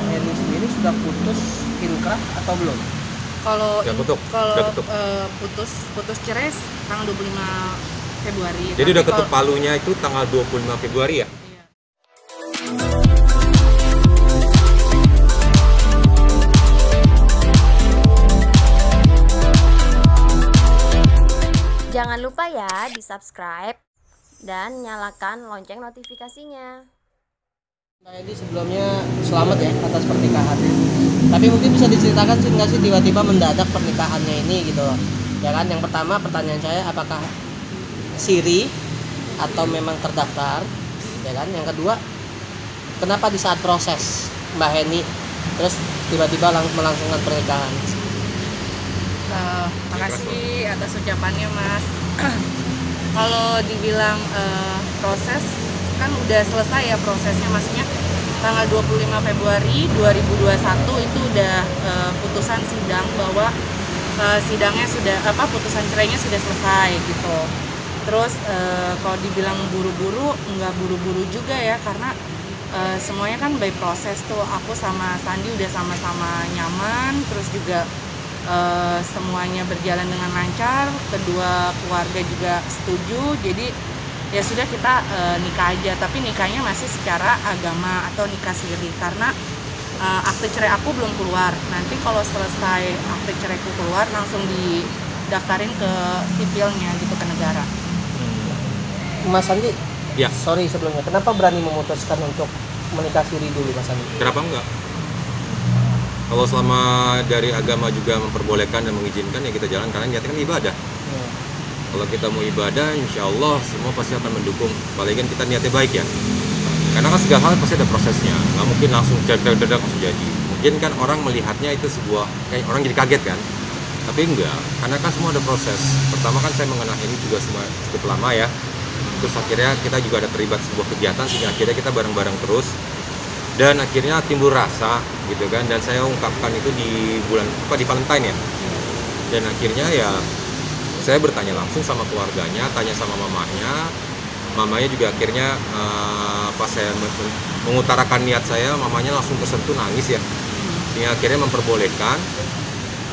Heni sendiri sudah putus inkrah atau belum? Kalau Udah ketuk. putus cerai tanggal 25 Februari. Jadi Tapi udah ketuk palunya itu tanggal 25 Februari ya? Iya. Jangan lupa ya di-subscribe dan nyalakan lonceng notifikasinya. Nah, Edi sebelumnya selamat ya atas pernikahannya. Tapi mungkin bisa diceritakan sih nggak sih tiba-tiba mendadak pernikahannya ini gitu loh. Ya kan, yang pertama pertanyaan saya apakah siri atau memang terdaftar? Ya kan, yang kedua kenapa di saat proses Mbak Heni terus tiba-tiba melangsungkan pernikahan? Makasih atas ucapannya, Mas. Kalau dibilang proses kan udah selesai ya prosesnya, maksudnya tanggal 25 Februari 2021 itu udah putusan sidang bahwa sidangnya sudah putusan cerainya sudah selesai gitu. Terus kalau dibilang buru-buru, nggak buru-buru juga ya, karena semuanya kan by proses tuh. Aku sama Sandi udah sama-sama nyaman, terus juga semuanya berjalan dengan lancar, kedua keluarga juga setuju, jadi ya sudah kita nikah aja. Tapi nikahnya masih secara agama atau nikah siri, karena akte cerai aku belum keluar. Nanti kalau selesai akte ceraiku keluar langsung didaftarin ke sipilnya gitu, ke negara. Mas Sandi, Ya. sorry sebelumnya, kenapa berani memutuskan untuk menikah siri dulu Mas Sandi? Kenapa enggak? Kalau selama dari agama juga memperbolehkan dan mengizinkan ya kita jalan, karena niatnya kan ibadah. Kalau kita mau ibadah, insya Allah semua pasti akan mendukung. Apalagi kan kita niatnya baik ya. Karena kan segala hal pasti ada prosesnya. Nggak mungkin langsung dadak langsung jadi. Mungkin kan orang melihatnya itu sebuah, kayak orang jadi kaget kan. Tapi enggak, karena kan semua ada proses. Pertama kan saya mengenal ini juga cukup lama ya. Terus akhirnya kita juga ada terlibat sebuah kegiatan, sehingga akhirnya kita bareng-bareng terus. Dan akhirnya timbul rasa gitu kan, dan saya ungkapkan itu di di Valentine ya. Dan akhirnya ya saya bertanya langsung sama keluarganya, tanya sama mamanya juga akhirnya pas saya mengutarakan niat saya, mamanya langsung tersentuh nangis ya, sehingga akhirnya memperbolehkan.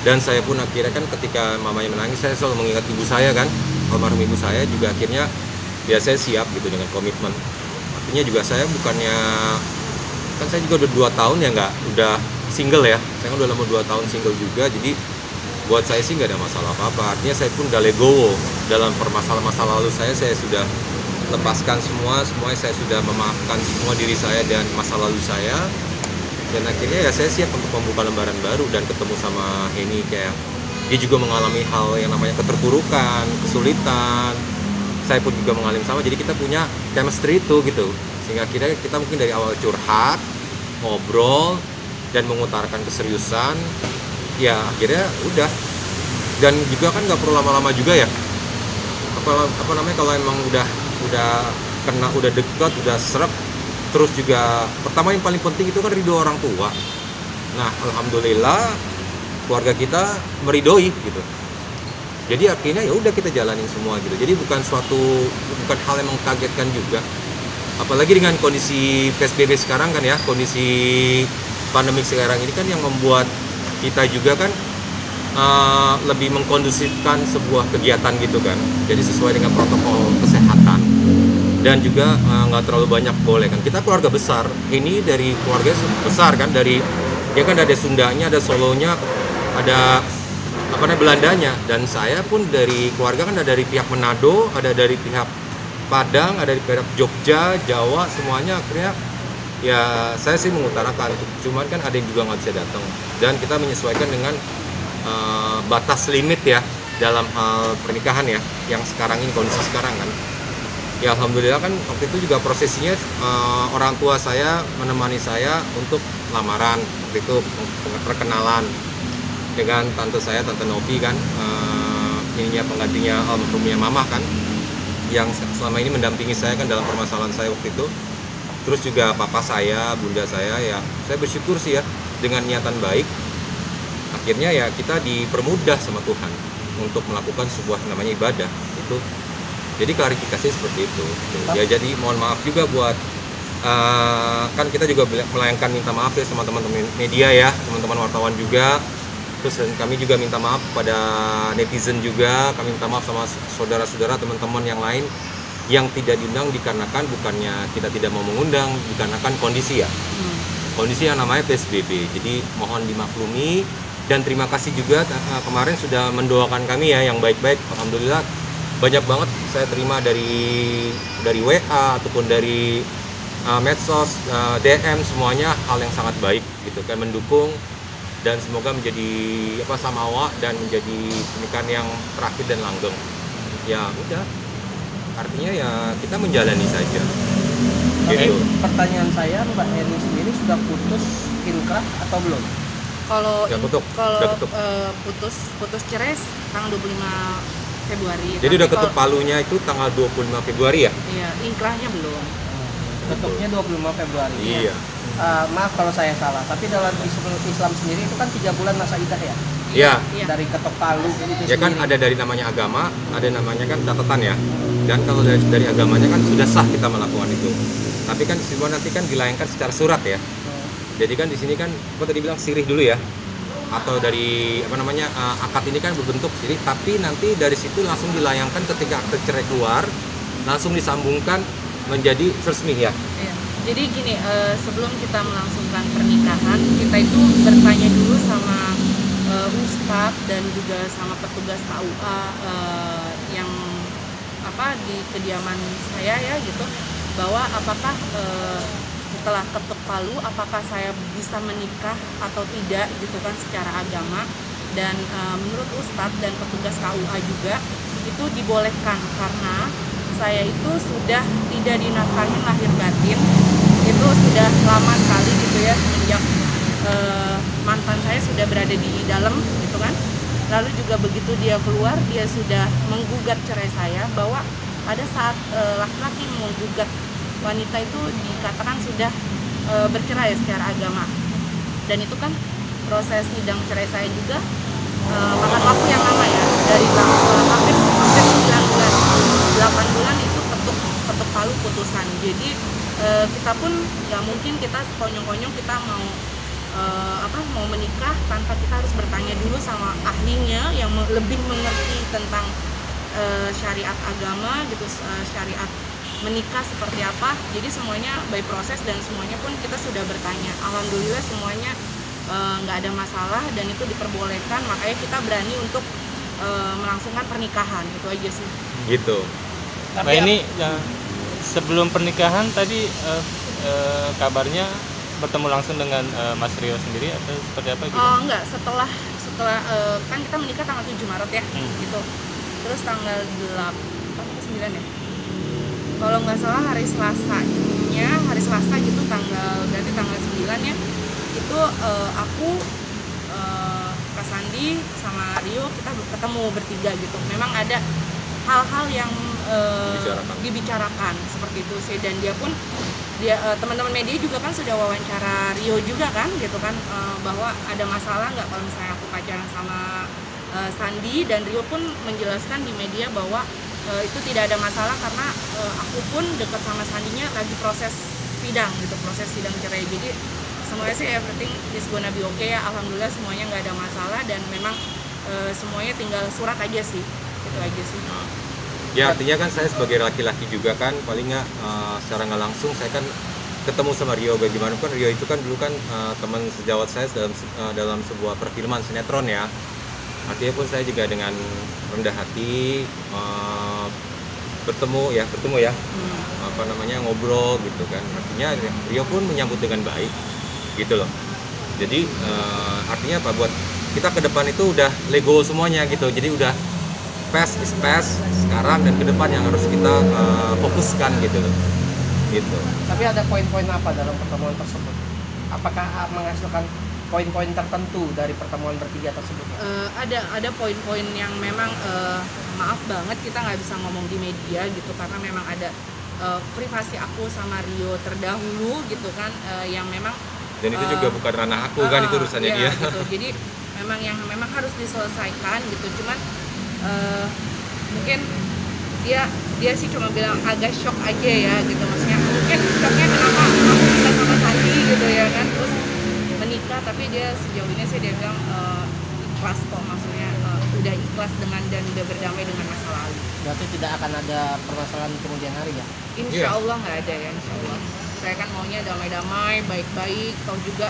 Dan saya pun akhirnya kan ketika mamanya menangis, saya selalu mengingat ibu saya kan, almarhum ibu saya juga akhirnya ya saya siap gitu dengan komitmen. Artinya juga saya bukannya, kan saya juga udah 2 tahun ya udah single ya, saya kan udah lama 2 tahun single juga, jadi buat saya sih nggak ada masalah apa-apa. Artinya saya pun udah legowo dalam permasalahan masa lalu saya sudah lepaskan semuanya saya sudah memaafkan semua diri saya dan masa lalu saya, dan akhirnya ya saya siap untuk membuka lembaran baru. Dan ketemu sama Heni, kayak dia juga mengalami hal yang namanya keterpurukan, kesulitan, saya pun juga mengalami sama, jadi kita punya chemistry itu gitu, sehingga akhirnya kita mungkin dari awal curhat, ngobrol, dan mengutarakan keseriusan, ya akhirnya udah. Dan juga kan nggak perlu lama-lama juga ya, apa namanya, kalau emang udah kena, udah dekat, udah serap. Terus juga pertama yang paling penting itu kan ridho orang tua. Nah alhamdulillah keluarga kita meridoi gitu. Jadi akhirnya ya udah kita jalanin semua gitu. Jadi bukan hal yang mengkagetkan juga. Apalagi dengan kondisi PSBB sekarang kan ya, kondisi pandemik sekarang ini kan yang membuat kita juga kan lebih mengkondusifkan sebuah kegiatan gitu kan. Jadi sesuai dengan protokol kesehatan. Dan juga nggak terlalu banyak boleh kan. Kita keluarga besar. Ini dari keluarga besar kan, dari dia kan ada Sundanya, ada Solonya, ada Belandanya, dan saya pun dari keluarga kan ada dari pihak Manado, ada dari pihak Padang, ada dari pihak Jogja, Jawa, semuanya. Akhirnya ya saya sih mengutarakan, cuman kan ada yang juga nggak bisa datang, dan kita menyesuaikan dengan batas limit ya dalam hal pernikahan ya, yang sekarang ini kondisi sekarang kan. Ya alhamdulillah kan waktu itu juga prosesinya orang tua saya menemani saya untuk lamaran, waktu itu perkenalan dengan tante saya, Tante Novi kan, ininya penggantinya almarhumnya mama kan, yang selama ini mendampingi saya kan dalam permasalahan saya waktu itu. Terus juga papa saya, bunda saya, ya saya bersyukur sih ya, dengan niatan baik akhirnya ya kita dipermudah sama Tuhan untuk melakukan sebuah namanya ibadah itu. Jadi klarifikasi seperti itu ya. Jadi mohon maaf juga buat kan kita juga melayangkan minta maaf ya sama teman-teman media ya, teman-teman wartawan juga. Terus kami juga minta maaf kepada netizen juga, kami minta maaf sama saudara-saudara teman-teman yang lain yang tidak diundang dikarenakan bukannya kita tidak mau mengundang, dikarenakan kondisi ya. Kondisi yang namanya PSBB. Jadi mohon dimaklumi dan terima kasih juga kemarin sudah mendoakan kami ya yang baik-baik. Alhamdulillah banyak banget saya terima dari WA ataupun dari medsos, DM, semuanya hal yang sangat baik gitu kan, mendukung dan semoga menjadi samawa dan menjadi pernikahan yang terakhir dan langgeng. Ya udah, artinya ya kita menjalani saja. Tapi Gitu. pertanyaan saya, Mbak Eni sendiri sudah putus inkrah atau belum? Kalau Udah ketuk, kalau udah ketuk. putus cerai tanggal 25 Februari. Jadi Tapi udah ketuk kalau- palunya itu tanggal 25 Februari ya? Iya, inkrahnya belum. Ketuknya 25 Februari. Iya. Maaf kalau saya salah, tapi dalam Islam sendiri itu kan 3 bulan masa iddah ya? Iya. Iya. Dari ketok palu itu Ya kan sendiri. ada dari namanya agama, ada namanya kan catatan ya. Dan kalau dari agamanya kan sudah sah kita melakukan itu. Tapi kan semua nanti kan dilayangkan secara surat ya. Jadi kan di sini kan aku tadi bilang sirih dulu ya. Atau dari akad ini kan berbentuk sirih, tapi nanti dari situ langsung dilayangkan ketika akte cerai keluar, langsung disambungkan menjadi resmi ya. Iya. Jadi gini, sebelum kita melangsungkan pernikahan, kita itu bertanya dulu sama ustadz dan juga sama petugas KUA yang di kediaman saya ya gitu, bahwa apakah setelah ketuk palu apakah saya bisa menikah atau tidak gitu kan secara agama. Dan menurut ustadz dan petugas KUA juga itu dibolehkan karena saya itu sudah tidak dinafkahin lahir batin, itu sudah lama sekali gitu ya, semenjak mantan saya sudah berada di dalam gitu kan. Lalu juga begitu dia keluar, dia sudah menggugat cerai saya, bahwa pada saat laki-laki menggugat wanita itu dikatakan sudah bercerai secara agama. Dan itu kan proses sidang cerai saya juga makan waktu yang lama ya, dari hampir 9 bulan, 8 bulan itu ketuk palu putusan. Jadi kita pun nggak mungkin kita sekonyong-konyong kita mau menikah tanpa kita harus bertanya dulu sama ahlinya yang lebih mengerti tentang syariat agama gitu, syariat menikah seperti apa. Jadi semuanya by proses dan semuanya pun kita sudah bertanya. Alhamdulillah semuanya nggak ada masalah dan itu diperbolehkan, makanya kita berani untuk melangsungkan pernikahan, itu aja sih. Gitu. Nah ini sebelum pernikahan tadi kabarnya bertemu langsung dengan Mas Rio sendiri atau seperti apa gitu? Enggak, setelah kan kita menikah tanggal 7 Maret ya, gitu. Terus tanggal 8 atau 9 ya? Kalau nggak salah hari Selasa gitu, berarti tanggal 9 ya. Itu aku, Kak Sandi sama Rio kita ketemu bertiga gitu. Memang ada hal-hal yang dibicarakan seperti itu sih, dan dia teman-teman media juga kan sudah wawancara Rio juga kan gitu kan, bahwa ada masalah nggak kalau misalnya aku pacaran sama Sandi, dan Rio pun menjelaskan di media bahwa itu tidak ada masalah karena aku pun dekat sama Sandinya lagi proses sidang cerai. Jadi semuanya sih everything is gonna be okay ya, alhamdulillah semuanya nggak ada masalah, dan memang semuanya tinggal surat aja sih, itu aja sih. Ya artinya kan saya sebagai laki-laki juga kan paling nggak secara nggak langsung saya kan ketemu sama Rio. Bagaimanapun Rio itu kan dulu kan teman sejawat saya dalam sebuah perfilman sinetron ya. Artinya pun saya juga dengan rendah hati bertemu ya ngobrol gitu kan. Artinya Rio pun menyambut dengan baik gitu loh. Jadi artinya apa, buat kita ke depan itu udah lego semuanya gitu. Jadi udah past is past sekarang dan ke depan yang harus kita fokuskan gitu loh. Gitu. Tapi ada poin-poin apa dalam pertemuan tersebut? Apakah menghasilkan poin-poin tertentu dari pertemuan bertiga tersebut? Ada poin-poin yang memang maaf banget kita nggak bisa ngomong di media gitu, karena memang ada privasi aku sama Rio terdahulu gitu kan, yang memang Dan itu juga bukan ranah aku kan, itu urusannya iya, dia. gitu. Jadi memang harus diselesaikan gitu. Cuman mungkin dia sih cuma bilang agak shock aja ya gitu, maksudnya mungkin shocknya kenapa gitu ya kan, terus menikah, tapi dia sejauh ini sih dia bilang ikhlas kok, maksudnya udah ikhlas dengan dan udah berdamai dengan masa lalu. Berarti tidak akan ada permasalahan kemudian hari ya? Insya Allah nggak ada ya, insya Allah. Saya kan maunya damai-damai, baik-baik, toh juga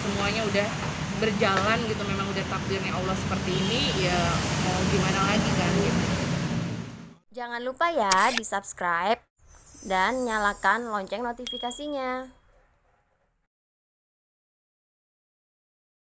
semuanya udah berjalan gitu, memang udah takdirnya Allah seperti ini, ya mau gimana lagi kan gitu. Jangan lupa ya di subscribe dan nyalakan lonceng notifikasinya.